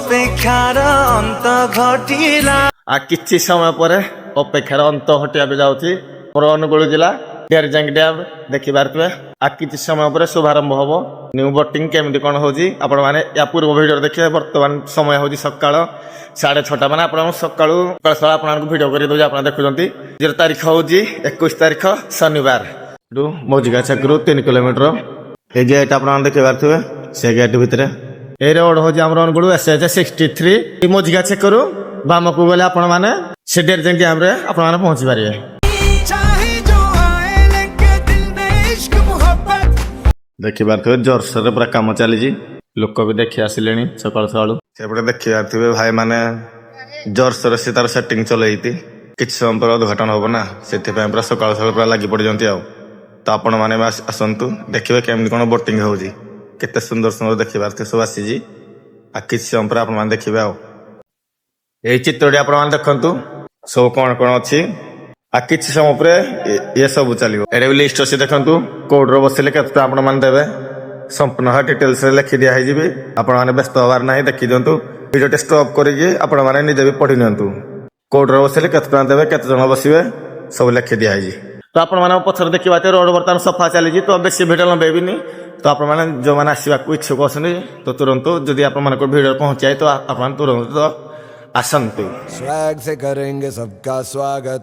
ଅପେକ୍ଷାର ଅନ୍ତ ଘଟିଲା। ଆଉ କିଛି ସମୟ ପରେ ଅପେକ୍ଷାର ଅନ୍ତ ଘଟିବାକୁ ଯାଉଛି। ମୋର ଅନୁଗୁଳ ଜିଲ୍ଲା ଡେରଜାଙ୍ଗ ଡ୍ୟାମ ଦେଖିପାରୁଥିବେ। ଆଉ କିଛି ସମୟ ପରେ ଶୁଭାରମ୍ଭ ହବ। ନ୍ୟୁ ବୋଟିଂ କେମିତି କଣ ହଉଛି ଆପଣ ମାନେ ୟା ପୂର୍ବ ଭିଡ଼ିଓରେ ଦେଖିବେ। ବର୍ତ୍ତମାନ ସମୟ ହଉଛି ସକାଳ 6:30 ମାନେ ଆପଣଙ୍କୁ ସକାଳୁ ଆପଣଙ୍କୁ ଭିଡ଼ିଓ କରି ଦଉଛି। ଆପଣ ଦେଖୁଛନ୍ତି ତାରିଖ ହଉଛି 21 ତାରିଖ ଶନିବାର। ମଜିଗା ଛକରୁ 3 କିଲୋମିଟର এই গেট আপনারা দেখতে পারথিবে। সে গেট ভিতরে এই রোড হচ্ছে আমার অনুগুল SH 63 মজিগা ছকরু বামকু গলে আপন মানে সে ডেরজাং ড্যামরে আপন মানে পৌঁছি পারিবে। দেখি পারথিবে জোরসোরে পুরা কাম চালিছি। লোক ବି ଦେଖି ଆସିଲେଣି ସକାଳୁ ସକାଳୁ। ସେପଟେ ଦେଖି ପାରୁଥିବେ ଭାଇ ମାନେ ଜୋରସୋରେ ସେ ତାର ସେଟିଂ ଚଲେଇତି। କିଛି ସମୟ ପରେ ଉଦ୍ଘାଟନ ହବ ନା, ସେଥିପାଇଁ ପୁରା ସକାଳୁ ସକାଳୁ ପୁରା ଲାଗି ପଡ଼ିଛନ୍ତି ଆଉ। ତ ଆପଣ ମାନେ ଆସନ୍ତୁ ଦେଖିବେ କେମିତି କଣ ବୋଟିଂ ହଉଛି। କେତେ ସୁନ୍ଦର ସୁନ୍ଦର ଦେଖିପାରୁଥିବେ ସବୁ ଆସିଛି। ଆଉ କିଛି ସମୟ ପରେ ଆପଣ ମାନେ ଦେଖିବେ ଆଉ। ଏଇ ଚିତ୍ରଟି ଆପଣ ମାନେ ଦେଖନ୍ତୁ ସବୁ କଣ କଣ ଅଛି। ଆଉ କିଛି ସମୟ ପରେ ଇଏ ସବୁ ଚାଲିବ। ଏଇଟା ବି ଲିଷ୍ଟ ଅଛି ଦେଖନ୍ତୁ। କୋର୍ଟରେ ବସିଲେ କେତେ ଟଙ୍କା ଆପଣ ମାନେ ଦେବେ ସମ୍ପୂର୍ଣ୍ଣ ଡିଟେଲ୍ସରେ ଲେଖି ଦିଆ ହେଇଯିବି। ଆପଣ ମାନେ ବ୍ୟସ୍ତ ହବାର ନାହିଁ, ଦେଖି ଦିଅନ୍ତୁ। ଭିଡ଼ିଓଟି ଷ୍ଟପ୍ କରିକି ଆପଣ ମାନେ ନିଜେ ବି ପଢି ନିଅନ୍ତୁ। କୋର୍ଟରେ ବସିଲେ କେତେ ଟଙ୍କା ଦେବେ, କେତେ ଜଣ ବସିବେ ସବୁ ଲେଖି ଦିଆ ହେଇଛି। ତ ଆପଣ ମାନଙ୍କ ପଛରେ ଦେଖିବା ରୋଡ ବର୍ତ୍ତମାନ ସଫା ଚାଲିଛି। ତ ବେଶୀ ଭିଡ଼ିଓ ଲମ୍ବେଇବିନି। ତ ଆପଣ ମାନେ ଯୋଉମାନେ ଆସିବାକୁ ଇଚ୍ଛୁକ ଅଛନ୍ତି ତ ତୁରନ୍ତ ଯଦି ଆପଣ ମାନଙ୍କ ଭିଡ଼ିଓ ପହଞ୍ଚାଏ ତ ଆପଣ ତୁରନ୍ତ ଆସନ୍ତୁ। स्वैग से करेंगे सबका स्वागत।